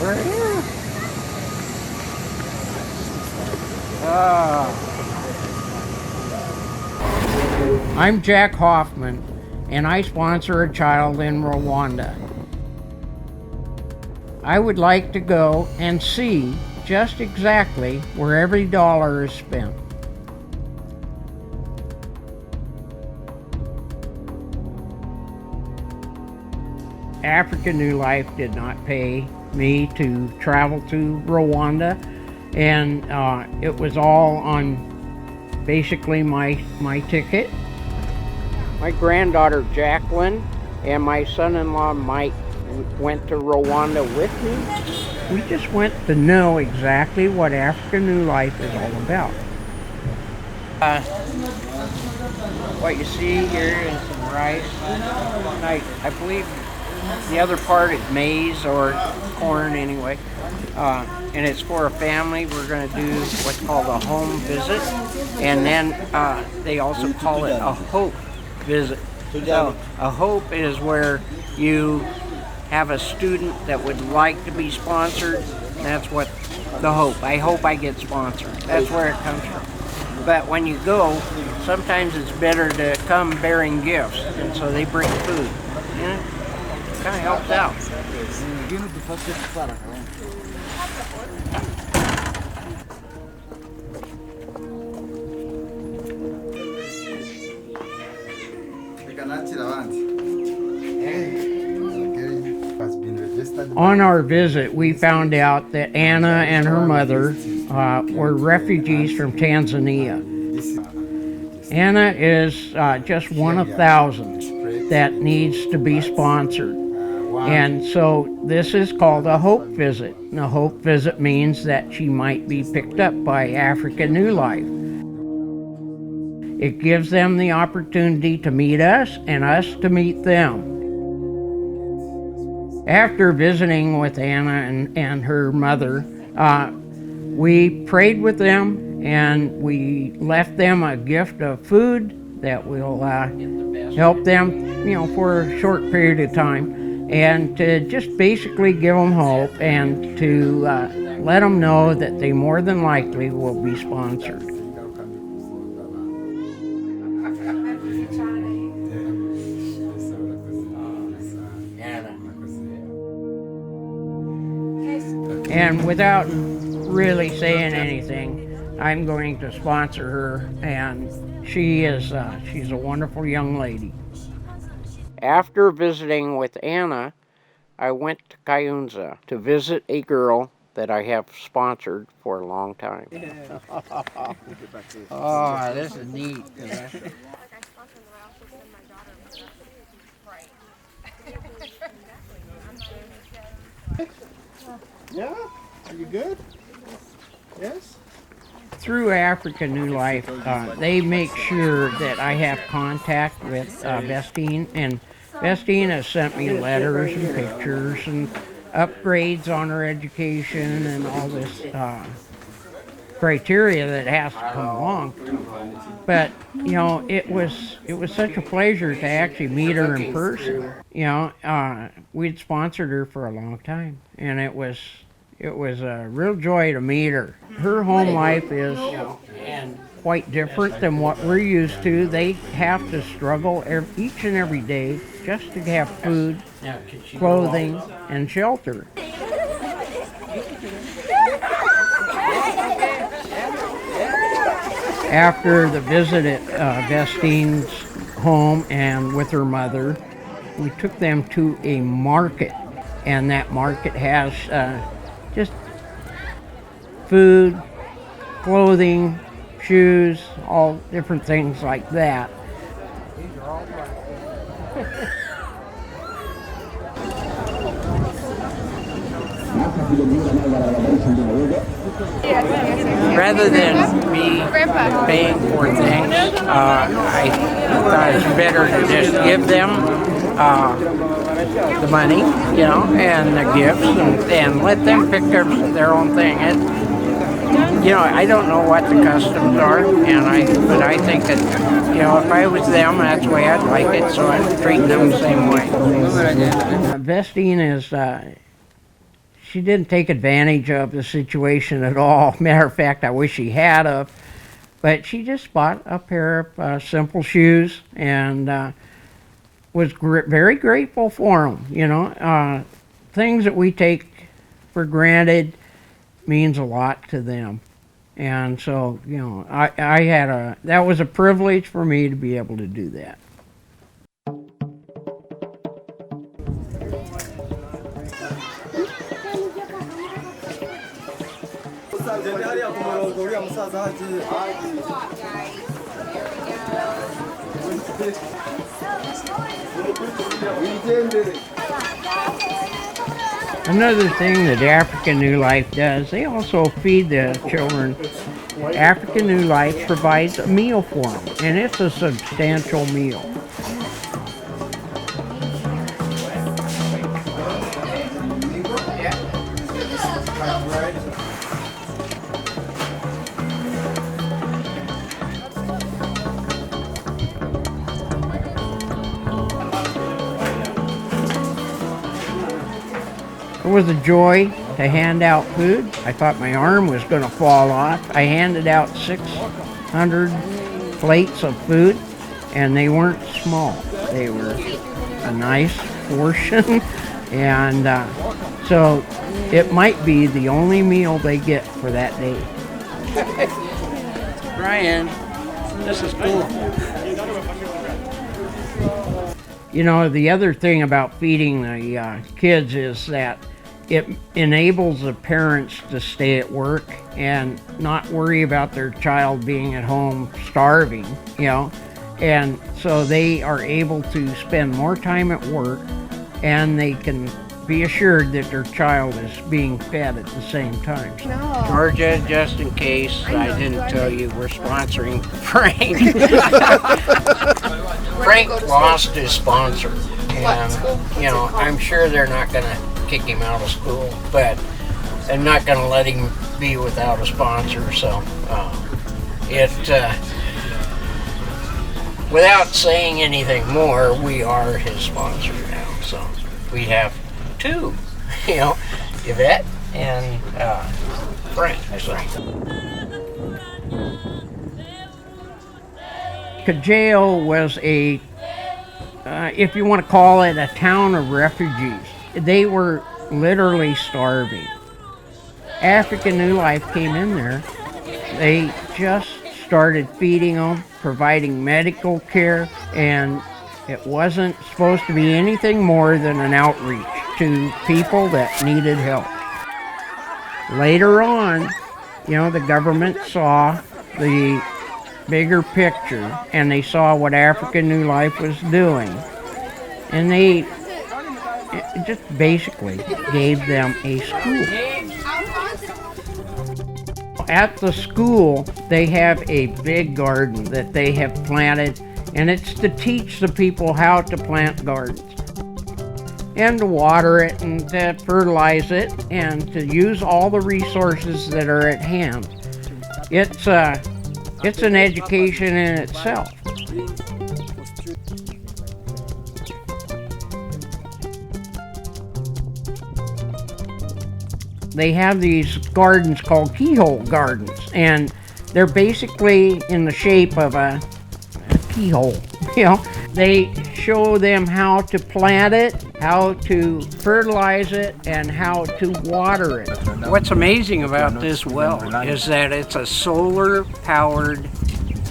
We're here. I'm Jack Hoffman, and I sponsor a child in Rwanda. I would like to go and see just exactly where every dollar is spent. African New Life did not pay me to travel to Rwanda, and it was all on basically my ticket. My granddaughter Jacqueline and my son-in-law Mike went to Rwanda with me. We just went to know exactly what African New Life is all about. What you see here is some rice. I believe the other part is maize or corn anyway. And it's for a family. We're going to do what's called a home visit. And then they also call it a hope visit. So a hope is where you have a student that would like to be sponsored. That's what the hope. I hope I get sponsored. That's where it comes from. But when you go, sometimes it's better to come bearing gifts. And so they bring food. And it kind of helps out. On our visit, we found out that Anna and her mother were refugees from Tanzania. Anna is just one of thousands that needs to be sponsored. And so this is called a hope visit. And a hope visit means that she might be picked up by African New Life. It gives them the opportunity to meet us and us to meet them. After visiting with Anna and her mother, we prayed with them and we left them a gift of food that will help them, for a short period of time, and to just basically give them hope and to let them know that they more than likely will be sponsored. And without really saying anything, I'm going to sponsor her, and she's a wonderful young lady. After visiting with Anna, I went to Kayunza to visit a girl that I have sponsored for a long time. Oh, this is neat. Yeah? Are you good? Yes? Through African New Life, they make sure that I have contact with Vestine, and Vestine has sent me letters and pictures and upgrades on her education and all this criteria that has to come along. But it was such a pleasure to actually meet her in person. We'd sponsored her for a long time, and it was a real joy to meet her. Her home life is quite different than what we're used to. They have to struggle each and every day just to have food, clothing, and shelter. After the visit at Vestine's home and with her mother, we took them to a market, and that market has just food, clothing, shoes, all different things like that. Rather than me paying for things, I thought it's better to just give them the money, and the gifts, and let them pick up their own thing. I don't know what the customs are, but I think that, if I was them, that's the way I'd like it, so I'd treat them the same way. Vestine is, she didn't take advantage of the situation at all. Matter of fact, I wish she had of. But she just bought a pair of simple shoes and was very grateful for them. You know, things that we take for granted means a lot to them. And so, you know, that was a privilege for me to be able to do that. Another thing that African New Life does, they also feed the children. African New Life provides a meal for them, and it's a substantial meal. It was a joy to hand out food. I thought my arm was going to fall off. I handed out 600 plates of food, and they weren't small. They were a nice portion, and so it might be the only meal they get for that day. Brian, this is cool. You know, the other thing about feeding the kids is that it enables the parents to stay at work and not worry about their child being at home starving, you know. And so they are able to spend more time at work, and they can be assured that their child is being fed at the same time. No. Georgia, just in case I didn't tell you, we're sponsoring Frank. Frank lost his sponsor, and you know, I'm sure they're not going to kick him out of school, but I'm not going to let him be without a sponsor. So without saying anything more, we are his sponsor now. So we have two, you know, Yvette and Frank. So. Cajeo was a, if you want to call it, a town of refugees. They were literally starving. African New Life came in there. They just started feeding them, providing medical care, and it wasn't supposed to be anything more than an outreach to people that needed help. Later on, you know, the government saw the bigger picture, and they saw what African New Life was doing, and they just basically gave them a school. At the school, they have a big garden that they have planted, and it's to teach the people how to plant gardens and to water it and to fertilize it and to use all the resources that are at hand. It's an education in itself. They have these gardens called keyhole gardens, and they're basically in the shape of a keyhole. You know, they show them how to plant it, how to fertilize it, and how to water it. What's amazing about this well is that it's a solar-powered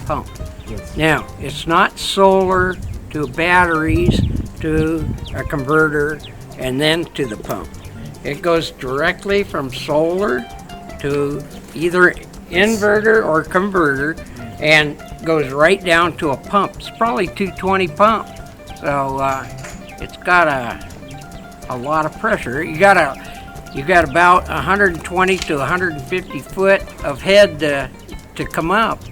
pump. Now, it's not solar to batteries, to a converter, and then to the pump. It goes directly from solar to either inverter or converter and goes right down to a pump. It's probably 220 pump. So it's got a lot of pressure. You got about 120 to 150 foot of head to come up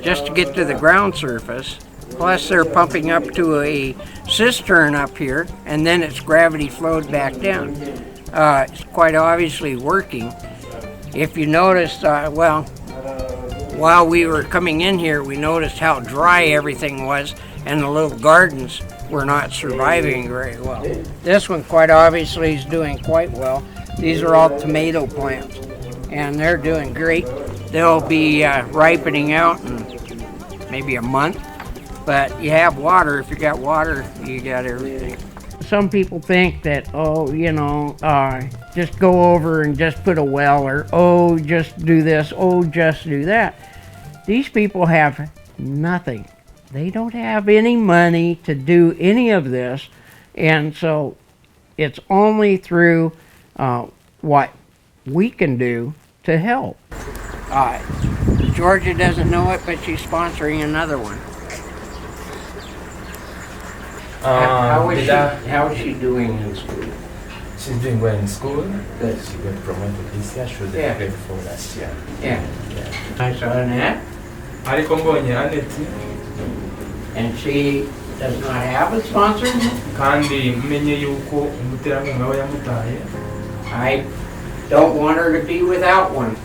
just to get to the ground surface. Plus they're pumping up to a cistern up here, and then it's gravity flowed back down. It's quite obviously working. If you noticed, while we were coming in here, we noticed how dry everything was, and the little gardens were not surviving very well. This one quite obviously is doing quite well. These are all tomato plants, and they're doing great. They'll be ripening out in maybe a month, but you have water. If you got water, you got everything. Some people think that, oh, just go over and just put a well, or oh, just do this, oh, just do that. These people have nothing. They don't have any money to do any of this, and so it's only through what we can do to help. Georgia doesn't know it, but she's sponsoring another one. How is she doing in school? She's doing well in school. Good. She got promoted this year. She was Yeah. grade 4 last year. Yeah. I saw Annette, Ariko mbonye Annette and she does not have a sponsor. kandi mmenye yuko umuterankunga we yamutaye. I don't want her to be without one.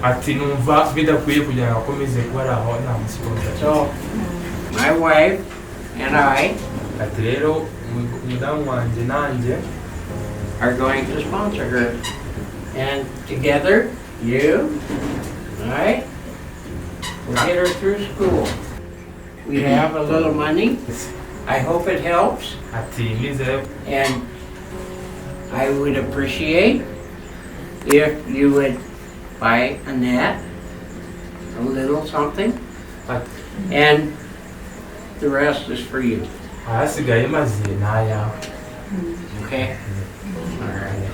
Ati numva bidakwiye kugira ngo akomeze kuba ari aho nta musiponsa. So, my wife and I Ati rero umudamu wanjye nanjye are going to sponsor her. And together, you, right, will get her through school. We have a little money. I hope it helps. ati nizeye And I would appreciate if you would buy Annette a little something, ati and the rest is for you. ahasigaye maze n'ayawe. Okay? All right.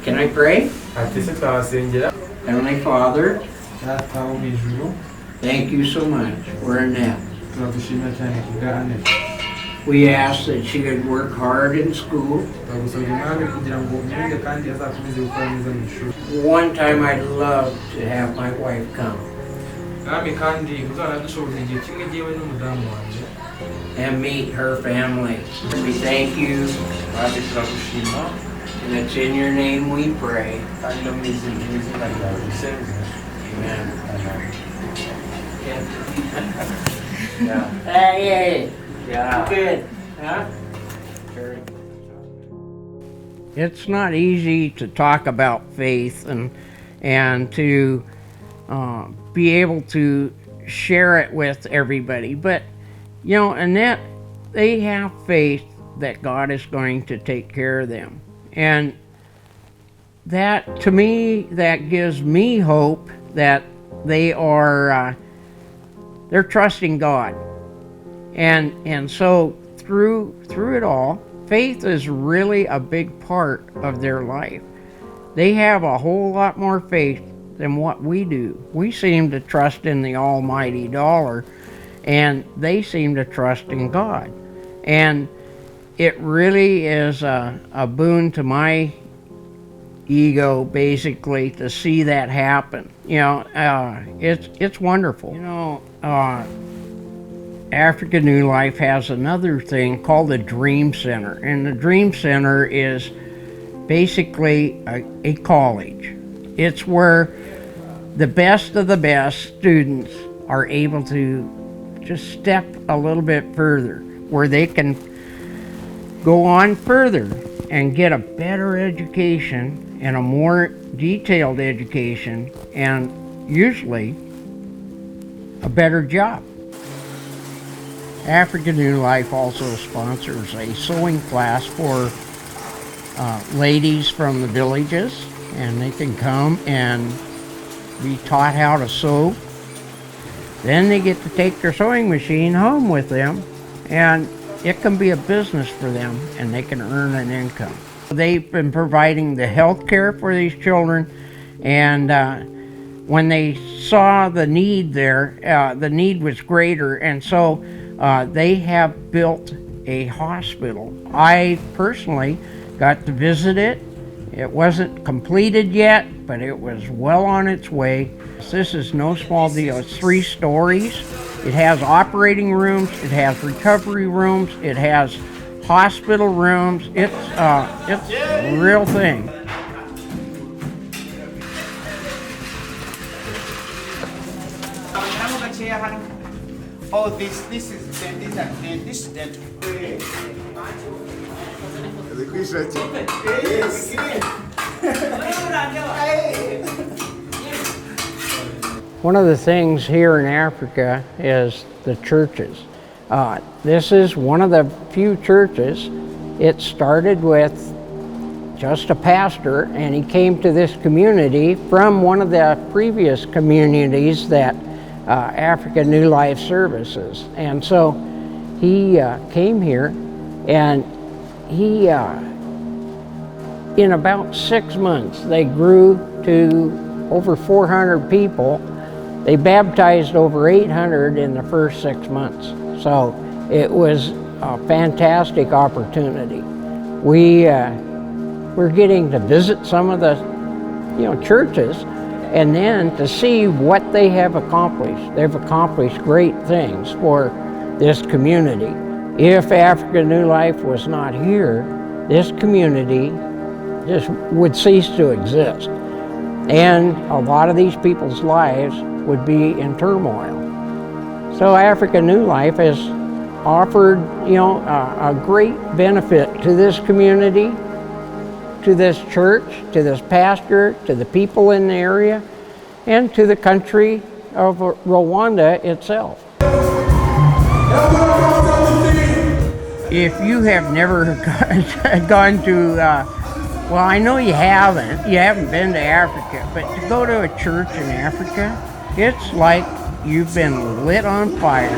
Can I pray? Ati se twabasengera. Heavenly Father, Data wo mu ijuru thank you so much for Annette. turagushimira cyane kubwa Annette. We ask that she would work hard in school. Turagusabye Mwami kugira ngo umwenge kandi azakomeze gukora neza mu ishuri. One time I'd love to have my wife come Mwami kandi uzanadushoboza igihe kimwe jyewe n'umudamu wanjye. and meet her family. We thank you, Mwami turagushima and it's in your name we pray. kandi no mu izina ryawe dusenze. Amen. Yeah. Hey, Yeah. good, huh? It's not easy to talk about faith and to be able to share it with everybody. But, Annette, they have faith that God is going to take care of them. And that, to me, that gives me hope that they are, they're trusting God. And so through it all, faith is really a big part of their life. They have a whole lot more faith than what we do. We seem to trust in the almighty dollar, and they seem to trust in God. And it really is a boon to my ego, basically, to see that happen. It's wonderful. African New Life has another thing called the Dream Center, and the Dream Center is basically a college. It's where the best of the best students are able to just step a little bit further, where they can go on further and get a better education and a more detailed education, and usually a better job. African New Life also sponsors a sewing class for ladies from the villages, and they can come and be taught how to sew. Then they get to take their sewing machine home with them, and it can be a business for them, and they can earn an income. They've been providing the health care for these children, and when they saw the need there, the need was greater, and so they have built a hospital. I personally got to visit it. It wasn't completed yet, but it was well on its way. This is no small deal. It's 3 stories. It has operating rooms, it has recovery rooms, it has hospital rooms. It's a real thing. Oh, this is dentist. This is dental. One of the things here in Africa is the churches. This is one of the few churches. It started with just a pastor, and he came to this community from one of the previous communities that Africa New Life Services. And so he came here, and he, in about 6 months, they grew to over 400 people. They baptized over 800 in the first 6 months. So it was a fantastic opportunity. We're getting to visit some of the churches, and then to see what they have accomplished. They've accomplished great things for this community. If Africa New Life was not here, this community just would cease to exist. And a lot of these people's lives would be in turmoil. So Africa New Life has offered, a great benefit to this community, to this church, to this pastor, to the people in the area, and to the country of Rwanda itself. If you have never gone to, well, I know you haven't been to Africa, but to go to a church in Africa, it's like you've been lit on fire.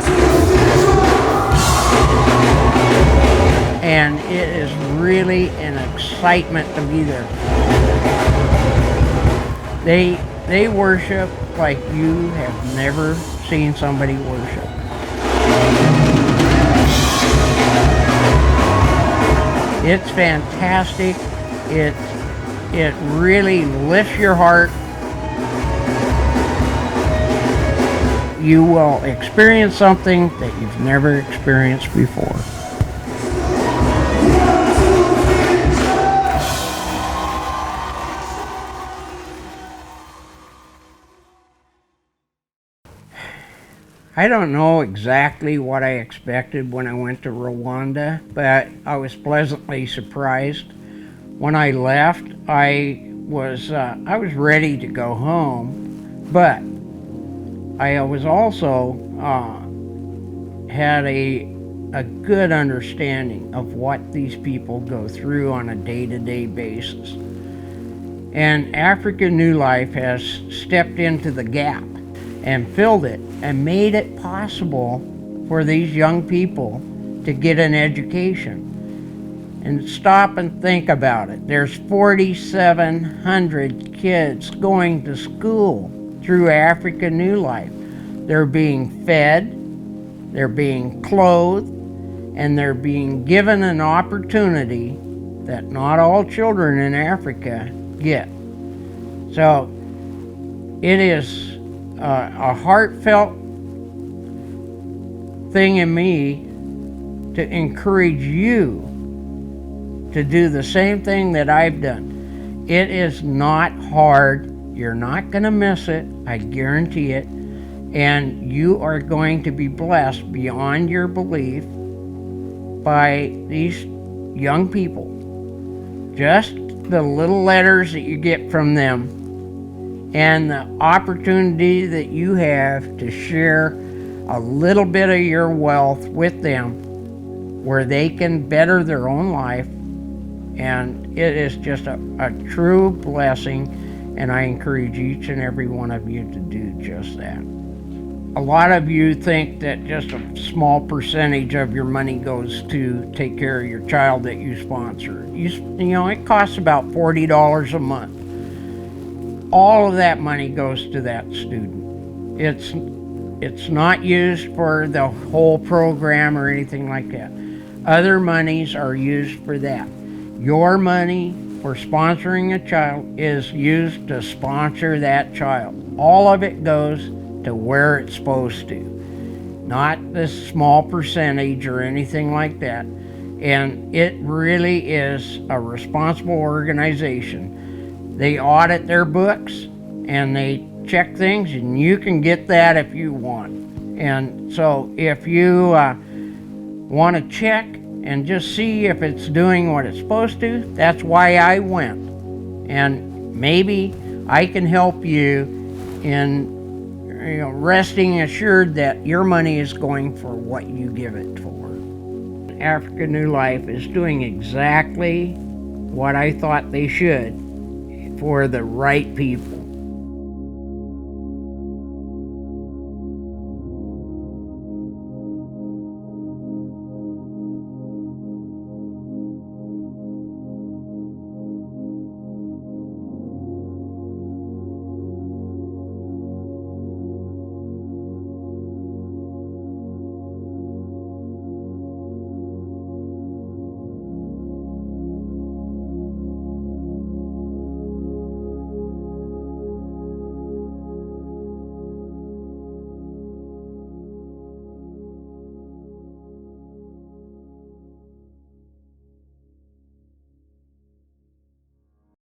And it is really an excitement to be there. They worship like you have never seen somebody worship. It's fantastic. It really lifts your heart. You will experience something that you've never experienced before. I don't know exactly what I expected when I went to Rwanda, but I was pleasantly surprised. When I left, I was ready to go home, but I was also had a good understanding of what these people go through on a day-to-day basis. And Africa New Life has stepped into the gap and filled it and made it possible for these young people to get an education. And stop and think about it. There's 4,700 kids going to school through Africa New Life. They're being fed, they're being clothed, and they're being given an opportunity that not all children in Africa get. So it is a heartfelt thing in me to encourage you to do the same thing that I've done. It is not hard. You're not going to miss it. I guarantee it. And you are going to be blessed beyond your belief by these young people. Just the little letters that you get from them and the opportunity that you have to share a little bit of your wealth with them where they can better their own life. And it is just a true blessing, and I encourage each and every one of you to do just that. A lot of you think that just a small percentage of your money goes to take care of your child that you sponsor. It costs about $40 a month. All of that money goes to that student. It's not used for the whole program or anything like that. Other monies are used for that. Your money for sponsoring a child is used to sponsor that child. All of it goes to where it's supposed to. Not this small percentage or anything like that. And it really is a responsible organization. They audit their books and they check things, and you can get that if you want. And so if you want to check and just see if it's doing what it's supposed to, that's why I went. And maybe I can help you in resting assured that your money is going for what you give it for. Africa New Life is doing exactly what I thought they should for the right people.